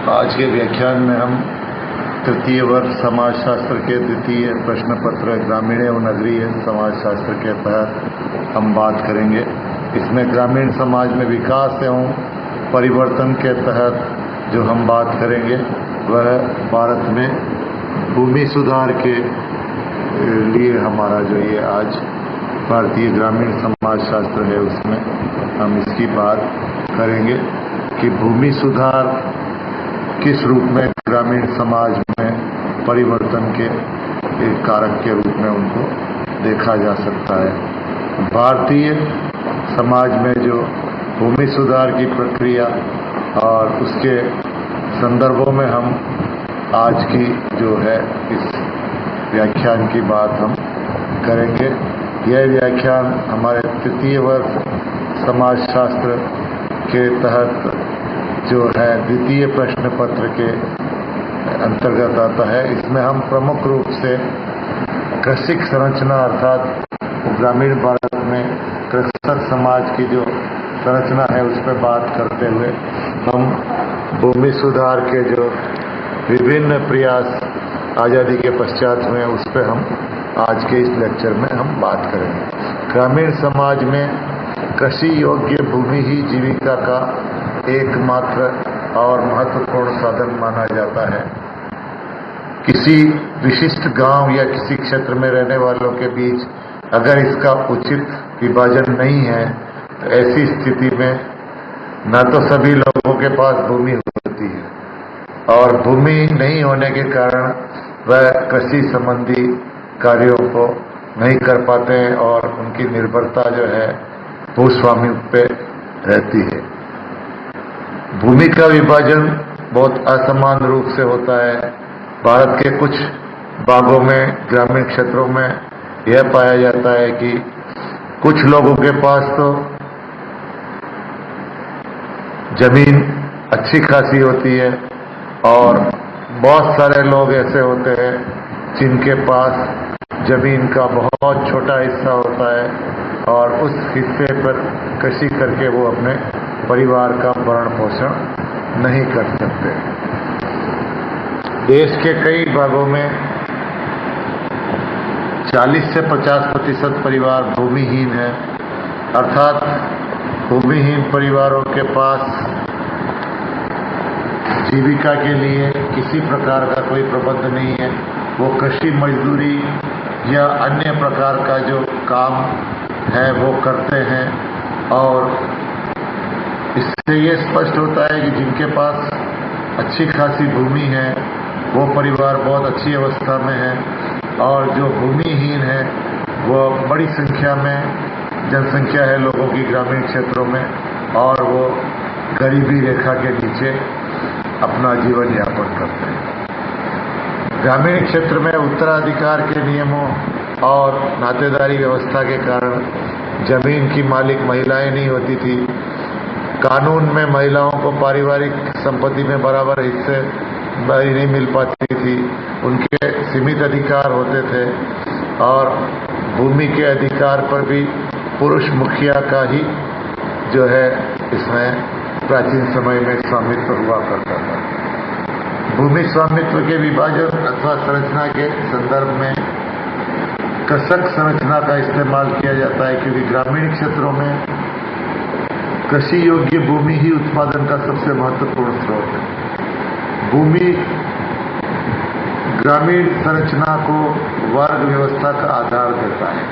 आज के व्याख्यान में हम तृतीय वर्ष समाजशास्त्र के द्वितीय प्रश्न पत्र ग्रामीण एवं नगरीय समाजशास्त्र के तहत हम बात करेंगे। इसमें ग्रामीण समाज में विकास एवं परिवर्तन के तहत जो हम बात करेंगे वह भारत में भूमि सुधार के लिए हमारा जो ये आज भारतीय ग्रामीण समाजशास्त्र है उसमें हम इसकी बात करेंगे कि भूमि सुधार किस रूप में ग्रामीण समाज में परिवर्तन के एक कारक के रूप में उनको देखा जा सकता है। भारतीय समाज में जो भूमि सुधार की प्रक्रिया और उसके संदर्भों में हम आज की जो है इस व्याख्यान की बात हम करेंगे। यह व्याख्यान हमारे तृतीय वर्ष समाजशास्त्र के तहत जो है द्वितीय प्रश्न पत्र के अंतर्गत आता है। इसमें हम प्रमुख रूप से कृषिक संरचना अर्थात ग्रामीण भारत में कृषक समाज की जो संरचना है उस पर बात करते हुए हम भूमि सुधार के जो विभिन्न प्रयास आज़ादी के पश्चात हुए उस पर हम आज के इस लेक्चर में हम बात करेंगे। ग्रामीण समाज में कृषि योग्य भूमि ही जीविका का एकमात्र और महत्वपूर्ण साधन माना जाता है। किसी विशिष्ट गांव या किसी क्षेत्र में रहने वालों के बीच अगर इसका उचित विभाजन नहीं है तो ऐसी स्थिति में न तो सभी लोगों के पास भूमि होती है और भूमि नहीं होने के कारण वह कृषि संबंधी कार्यों को नहीं कर पाते हैं और उनकी निर्भरता जो है भूस्वामी पे रहती है। भूमि का विभाजन बहुत असमान रूप से होता है। भारत के कुछ भागों में ग्रामीण क्षेत्रों में यह पाया जाता है कि कुछ लोगों के पास तो जमीन अच्छी खासी होती है और बहुत सारे लोग ऐसे होते हैं जिनके पास जमीन का बहुत छोटा हिस्सा होता है और उस हिस्से पर कृषि करके वो अपने परिवार का भरण पोषण नहीं कर सकते। देश के कई भागों में 40 से 50% परिवार भूमिहीन है, अर्थात भूमिहीन परिवारों के पास जीविका के लिए किसी प्रकार का कोई प्रबंध नहीं है। वो कृषि मजदूरी या अन्य प्रकार का जो काम है वो करते हैं और इससे ये स्पष्ट होता है कि जिनके पास अच्छी खासी भूमि है वो परिवार बहुत अच्छी अवस्था में है और जो भूमिहीन है वो बड़ी संख्या में जनसंख्या है लोगों की ग्रामीण क्षेत्रों में और वो गरीबी रेखा के नीचे अपना जीवन यापन करते हैं। ग्रामीण क्षेत्र में उत्तराधिकार के नियमों और नातेदारी व्यवस्था के कारण जमीन की मालिक महिलाएं नहीं होती थी। कानून में महिलाओं को पारिवारिक संपत्ति में बराबर हिस्से नहीं मिल पाती थी। उनके सीमित अधिकार होते थे और भूमि के अधिकार पर भी पुरुष मुखिया का ही जो है इसमें प्राचीन समय में स्वामित्व हुआ करता था। भूमि स्वामित्व के विभाजन अथवा संरचना के संदर्भ में कृषक संरचना का इस्तेमाल किया जाता है क्योंकि ग्रामीण क्षेत्रों में कृषि योग्य भूमि ही उत्पादन का सबसे महत्वपूर्ण स्रोत है। भूमि ग्रामीण संरचना को वर्ग व्यवस्था का आधार देता है,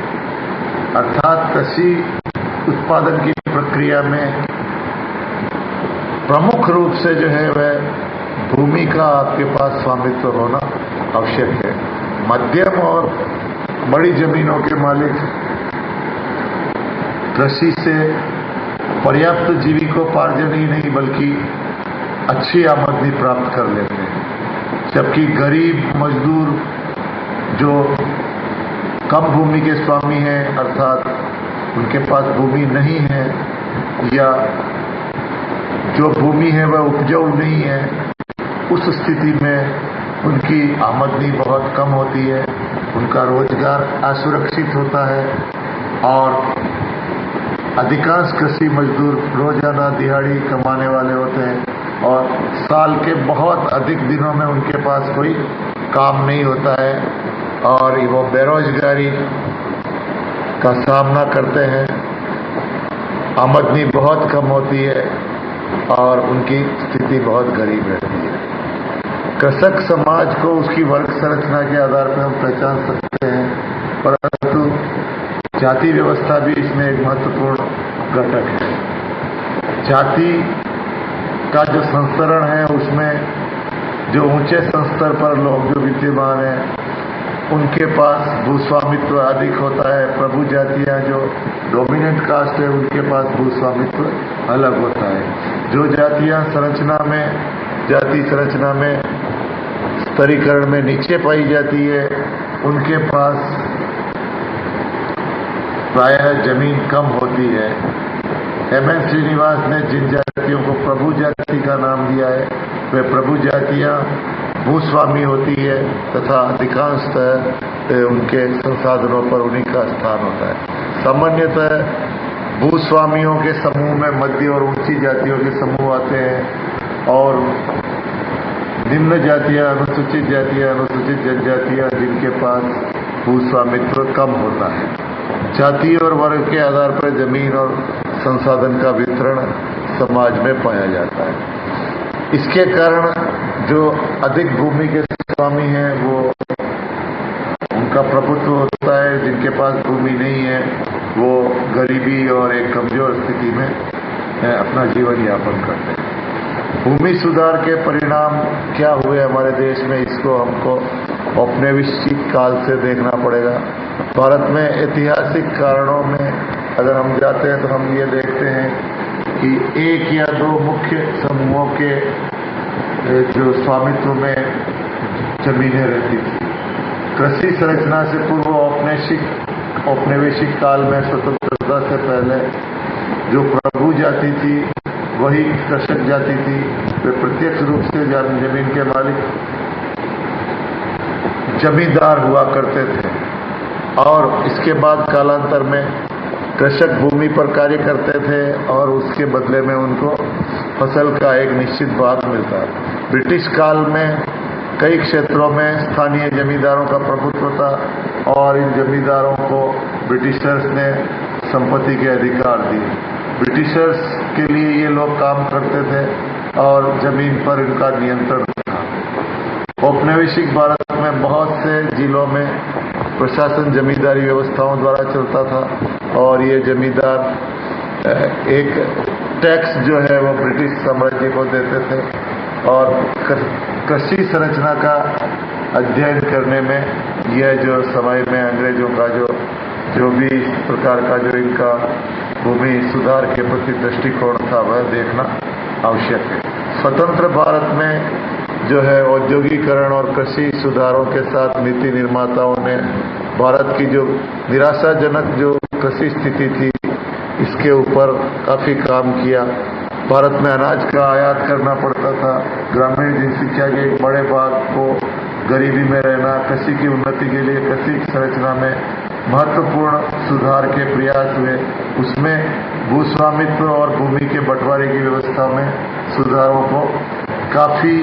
अर्थात कृषि उत्पादन की प्रक्रिया में प्रमुख रूप से जो है वह भूमि का आपके पास स्वामित्व होना आवश्यक है। मध्यम और बड़ी जमीनों के मालिक कृषि से पर्याप्त जीविकोपार्जन ही नहीं बल्कि अच्छी आमदनी प्राप्त कर लेते हैं, जबकि गरीब मजदूर जो कम भूमि के स्वामी हैं अर्थात उनके पास भूमि नहीं है या जो भूमि है वह उपजाऊ नहीं है, उस स्थिति में उनकी आमदनी बहुत कम होती है, उनका रोजगार असुरक्षित होता है और अधिकांश कृषि मजदूर रोजाना दिहाड़ी कमाने वाले होते हैं और साल के बहुत अधिक दिनों में उनके पास कोई काम नहीं होता है और वो बेरोजगारी का सामना करते हैं। आमदनी बहुत कम होती है और उनकी स्थिति बहुत गरीब रहती है। कृषक समाज को उसकी वर्ग संरचना के आधार पर हम पहचान सकते हैं, परंतु जाति व्यवस्था भी इसमें एक महत्वपूर्ण घटक है। जाति का जो संस्तरण है उसमें जो ऊंचे स्तर पर लोग जो विद्यमान हैं उनके पास भूस्वामित्व अधिक होता है। प्रभु जातियां जो डोमिनेंट कास्ट है उनके पास भूस्वामित्व अलग होता है। जो जातियां जाति संरचना में स्तरीकरण में नीचे पाई जाती है उनके पास प्रायः जमीन कम होती है। एम.एन. श्रीनिवास ने जिन जातियों को प्रभु जाति का नाम दिया है वे प्रभु जातियां भूस्वामी होती है तथा अधिकांशतः उनके संसाधनों पर उन्हीं का स्थान होता है। सामान्यतः भूस्वामियों के समूह में मध्य और ऊंची जातियों के समूह आते हैं और निम्न जातियां, अनुसूचित जातियां, अनुसूचित जनजातियां जिनके पास भूस्वामित्व कम होता है। जाति और वर्ग के आधार पर जमीन और संसाधन का वितरण समाज में पाया जाता है। इसके कारण जो अधिक भूमि के स्वामी हैं वो उनका प्रभुत्व होता है। जिनके पास भूमि नहीं है वो गरीबी और एक कमजोर स्थिति में अपना जीवन यापन करते हैं। भूमि सुधार के परिणाम क्या हुए हमारे देश में, इसको हमको औपनिवेशिक काल से देखना पड़ेगा। भारत में ऐतिहासिक कारणों में अगर हम जाते हैं तो हम ये देखते हैं कि एक या दो मुख्य समूहों के जो स्वामित्व में जमीनें रहती थी। कृषि संरचना से पूर्व औपनिवेशिक काल में स्वतंत्रता से पहले जो प्रभु जाति थी वही कृषक जाति थी। वे प्रत्यक्ष रूप से जमीन के मालिक जमींदार हुआ करते थे और इसके बाद कालांतर में कृषक भूमि पर कार्य करते थे और उसके बदले में उनको फसल का एक निश्चित भाग मिलता है। ब्रिटिश काल में कई क्षेत्रों में स्थानीय जमींदारों का प्रभुत्व था और इन जमींदारों को ब्रिटिशर्स ने संपत्ति के अधिकार दिए। ब्रिटिशर्स के लिए ये लोग काम करते थे और जमीन पर इनका नियंत्रण था। औपनिवेशिक भारत में बहुत से जिलों में प्रशासन जमींदारी व्यवस्थाओं द्वारा चलता था और ये जमींदार एक टैक्स जो है वो ब्रिटिश साम्राज्य को देते थे और कृषि संरचना का अध्ययन करने में यह जो समय में अंग्रेजों का जो भी इस प्रकार का जो इनका भूमि सुधार के प्रति दृष्टिकोण था वह देखना आवश्यक है। स्वतंत्र भारत में जो है औद्योगिकरण और कृषि सुधारों के साथ नीति निर्माताओं ने भारत की जो निराशाजनक जो कृषि स्थिति थी इसके ऊपर काफी काम किया। भारत में अनाज का आयात करना पड़ता था। ग्रामीण जनसंख्या के एक बड़े भाग को गरीबी में रहना, कृषि की उन्नति के लिए कृषि संरचना में महत्वपूर्ण सुधार के प्रयास हुए। उसमें भूस्वामित्व और भूमि के बंटवारे की व्यवस्था में सुधारों को काफी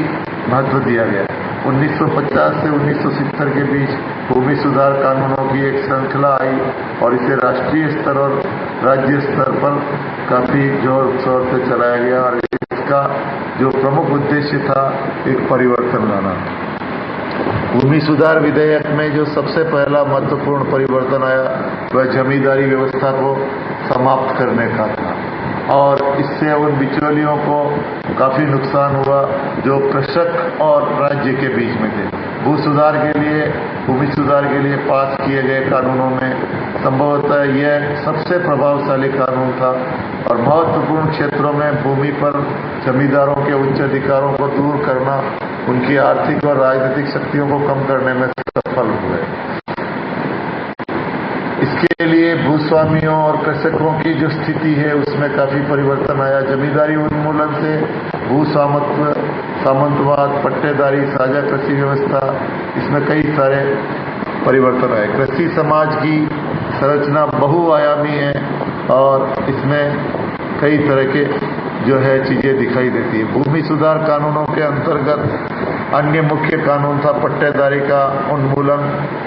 महत्व दिया गया। 1950 से 1970 के बीच भूमि सुधार कानूनों की एक श्रृंखला आई और इसे राष्ट्रीय स्तर और राज्य स्तर पर काफी जोर शोर से चलाया गया और इसका जो प्रमुख उद्देश्य था एक परिवर्तन लाना। भूमि सुधार विधेयक में जो सबसे पहला महत्वपूर्ण परिवर्तन आया वह जमींदारी व्यवस्था को समाप्त करने का था और इससे उन बिचौलियों को काफी नुकसान हुआ जो कृषक और राज्य के बीच में थे। भूमि सुधार के लिए पास किए गए कानूनों में संभवतः यह सबसे प्रभावशाली कानून था और महत्वपूर्ण क्षेत्रों में भूमि पर जमींदारों के उच्च अधिकारों को दूर करना, उनकी आर्थिक और राजनीतिक शक्तियों को कम करने में सफल हुए। इसके लिए भूस्वामियों और कृषकों की जो स्थिति है उसमें काफी परिवर्तन आया। जमींदारी उन्मूलन से भूस्वामित्व, सामंतवाद, पट्टेदारी, साझा कृषि व्यवस्था, इसमें कई सारे परिवर्तन आए। कृषि समाज की संरचना बहुआयामी है और इसमें कई तरह के जो है चीजें दिखाई देती है। भूमि सुधार कानूनों के अंतर्गत अन्य मुख्य कानून था पट्टेदारी का उन्मूलन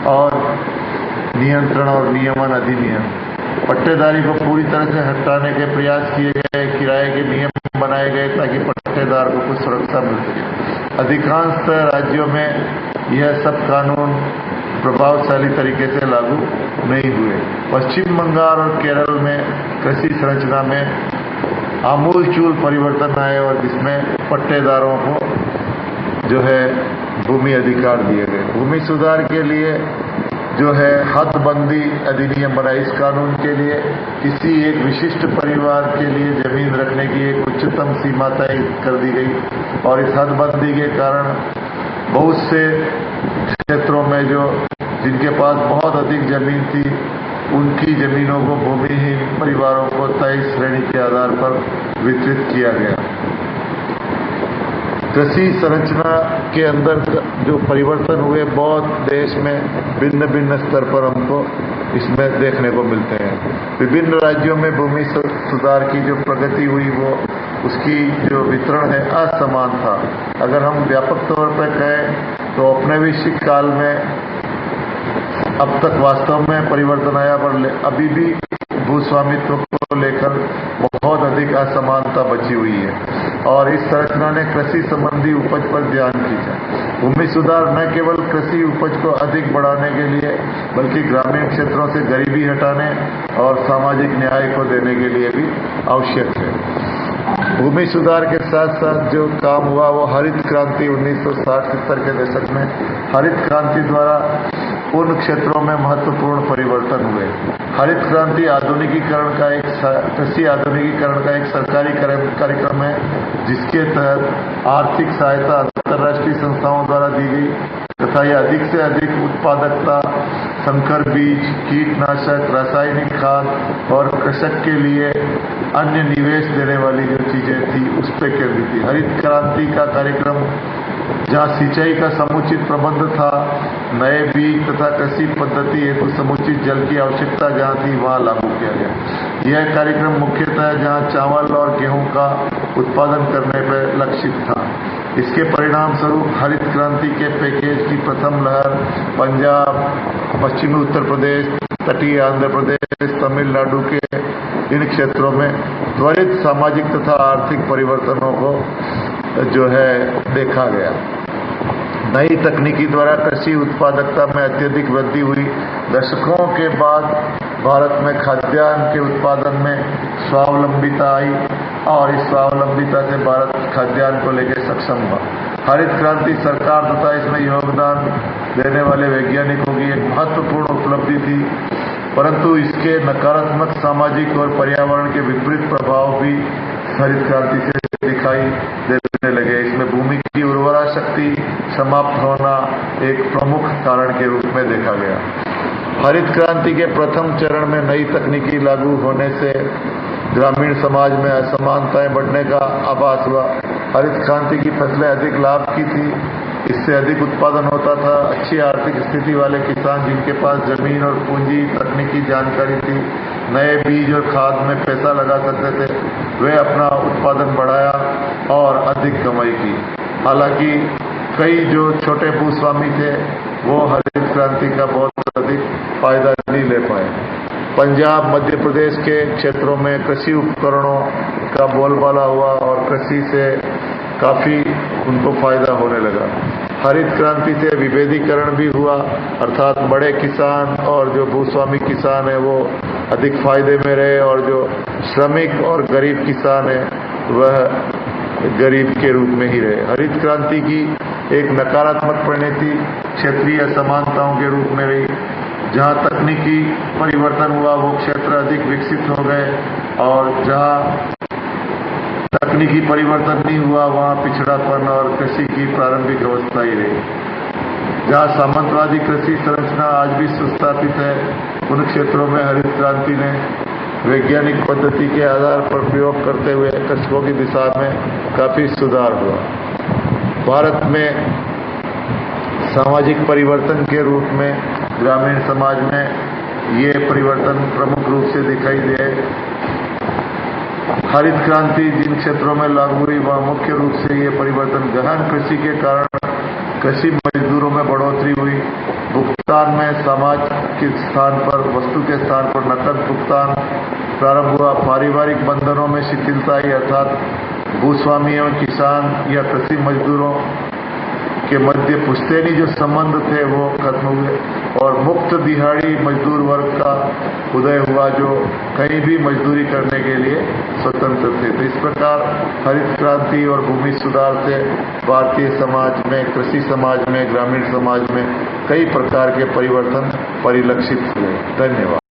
और नियंत्रण और नियमन अधिनियम। पट्टेदारी को पूरी तरह से हटाने के प्रयास किए गए, किराए के नियम बनाए गए ताकि पट्टेदार को कुछ सुरक्षा मिल सके। अधिकांश राज्यों में यह सब कानून प्रभावशाली तरीके से लागू नहीं हुए। पश्चिम बंगाल और केरल में कृषि संरचना में आमूलचूल परिवर्तन आए और जिसमें पट्टेदारों को जो है भूमि अधिकार दिए गए। भूमि सुधार के लिए जो है हदबंदी अधिनियम बना। इस कानून के लिए किसी एक विशिष्ट परिवार के लिए जमीन रखने की एक उच्चतम सीमा तय कर दी गई और इस हदबंदी के कारण बहुत से क्षेत्रों में जो जिनके पास बहुत अधिक जमीन थी उनकी जमीनों को भूमिहीन परिवारों को तय श्रेणी के आधार पर वितरित किया गया। कृषि संरचना के अंदर जो परिवर्तन हुए बहुत देश में भिन्न भिन्न स्तर पर हमको इसमें देखने को मिलते हैं। विभिन्न राज्यों में भूमि सुधार की जो प्रगति हुई वो उसकी जो वितरण है असमान था। अगर हम व्यापक तौर पर कहें तो औपनिवेशिक काल में अब तक वास्तव में परिवर्तन आया, पर अभी भी भूस्वामित्व को लेकर बहुत अधिक असमानता बची हुई है और इस संरचना ने कृषि संबंधी उपज पर ध्यान खींचा। भूमि सुधार न केवल कृषि उपज को अधिक बढ़ाने के लिए बल्कि ग्रामीण क्षेत्रों से गरीबी हटाने और सामाजिक न्याय को देने के लिए भी आवश्यक है। भूमि सुधार के साथ साथ जो काम हुआ वो हरित क्रांति 1960-70 के दशक में हरित क्रांति द्वारा उन क्षेत्रों में महत्वपूर्ण परिवर्तन हुए। हरित क्रांति आधुनिकीकरण का एक कृषि आधुनिकीकरण का एक सरकारी कार्यक्रम है जिसके तहत आर्थिक सहायता अंतर्राष्ट्रीय संस्थाओं द्वारा दी गई तथा यह अधिक से अधिक उत्पादकता, संकर बीज, कीटनाशक, रासायनिक खाद और कृषक के लिए अन्य निवेश देने वाली जो चीजें थी उस पर केंद्रित थी। हरित क्रांति का कार्यक्रम जहां सिंचाई का समुचित प्रबंध था, नए बीज तथा कृषि पद्धति हेतु समुचित जल की आवश्यकता जहां थी वहां लागू किया गया। यह कार्यक्रम मुख्यतः जहां चावल और गेहूं का उत्पादन करने पर लक्षित था। इसके परिणाम स्वरूप हरित क्रांति के पैकेज की प्रथम लहर पंजाब, पश्चिमी उत्तर प्रदेश, तटीय आंध्र प्रदेश, तमिलनाडु के इन क्षेत्रों में त्वरित सामाजिक तथा आर्थिक परिवर्तनों को जो है देखा गया। नई तकनीकी द्वारा कृषि उत्पादकता में अत्यधिक वृद्धि हुई। दशकों के बाद भारत में खाद्यान्न के उत्पादन में स्वावलंबिता आई और इस स्वावलंबिता से भारत खाद्यान्न को लेकर सक्षम हुआ। हरित क्रांति सरकार तथा इसमें योगदान देने वाले वैज्ञानिकों की एक महत्वपूर्ण उपलब्धि थी, परंतु इसके नकारात्मक सामाजिक और पर्यावरण के विपरीत प्रभाव भी हरित क्रांति से दिखाई देने लगे। इसमें भूमि की उर्वरा शक्ति समाप्त होना एक प्रमुख कारण के रूप में देखा गया। हरित क्रांति के प्रथम चरण में नई तकनीकी लागू होने से ग्रामीण समाज में असमानताएं बढ़ने का आभास हुआ। हरित क्रांति की फसलें अधिक लाभ की थी, इससे अधिक उत्पादन होता था। अच्छी आर्थिक स्थिति वाले किसान जिनके पास जमीन और पूंजी, तकनीकी जानकारी थी, नए बीज और खाद में पैसा लगा सकते थे, वे अपना उत्पादन बढ़ाया और अधिक कमाई की। हालांकि कई जो छोटे भूस्वामी थे वो हरित क्रांति का बहुत अधिक फायदा नहीं ले पाए। पंजाब, मध्य प्रदेश के क्षेत्रों में कृषि उपकरणों का बोलबाला हुआ और कृषि से काफी उनको फायदा होने लगा। हरित क्रांति से विभेदीकरण भी हुआ, अर्थात बड़े किसान और जो भूस्वामी किसान है वो अधिक फायदे में रहे और जो श्रमिक और गरीब किसान है वह गरीब के रूप में ही रहे। हरित क्रांति की एक नकारात्मक परिणति क्षेत्रीय असमानताओं के रूप में रही। जहां तकनीकी परिवर्तन हुआ वो क्षेत्र अधिक विकसित हो गए और जहां तकनीकी परिवर्तन नहीं हुआ वहां पिछड़ापन और कृषि की प्रारंभिक अवस्था ही रही। जहां सामंतवादी कृषि संरचना आज भी सुस्थापित है, उन क्षेत्रों में हरित क्रांति ने वैज्ञानिक पद्धति के आधार पर प्रयोग करते हुए कृषकों की दिशा में काफी सुधार हुआ। भारत में सामाजिक परिवर्तन के रूप में ग्रामीण समाज में ये परिवर्तन प्रमुख रूप से दिखाई दे। हरित क्रांति जिन क्षेत्रों में लागू हुई वहाँ मुख्य रूप से ये परिवर्तन गहन कृषि के कारण कृषि मजदूरों में बढ़ोतरी हुई। भुगतान में समाज के स्थान पर वस्तु के स्थान पर नकद भुगतान प्रारंभ हुआ। पारिवारिक बंधनों में शिथिलता आई, अर्थात भूस्वामी एवं किसान या कृषि मजदूरों के मध्य पुश्तैनी जो संबंध थे वो खत्म हुए और मुक्त दिहाड़ी मजदूर वर्ग का उदय हुआ जो कहीं भी मजदूरी करने के लिए स्वतंत्र थे। तो इस प्रकार हरित क्रांति और भूमि सुधार से भारतीय समाज में, कृषि समाज में, ग्रामीण समाज में कई प्रकार के परिवर्तन परिलक्षित हुए। धन्यवाद।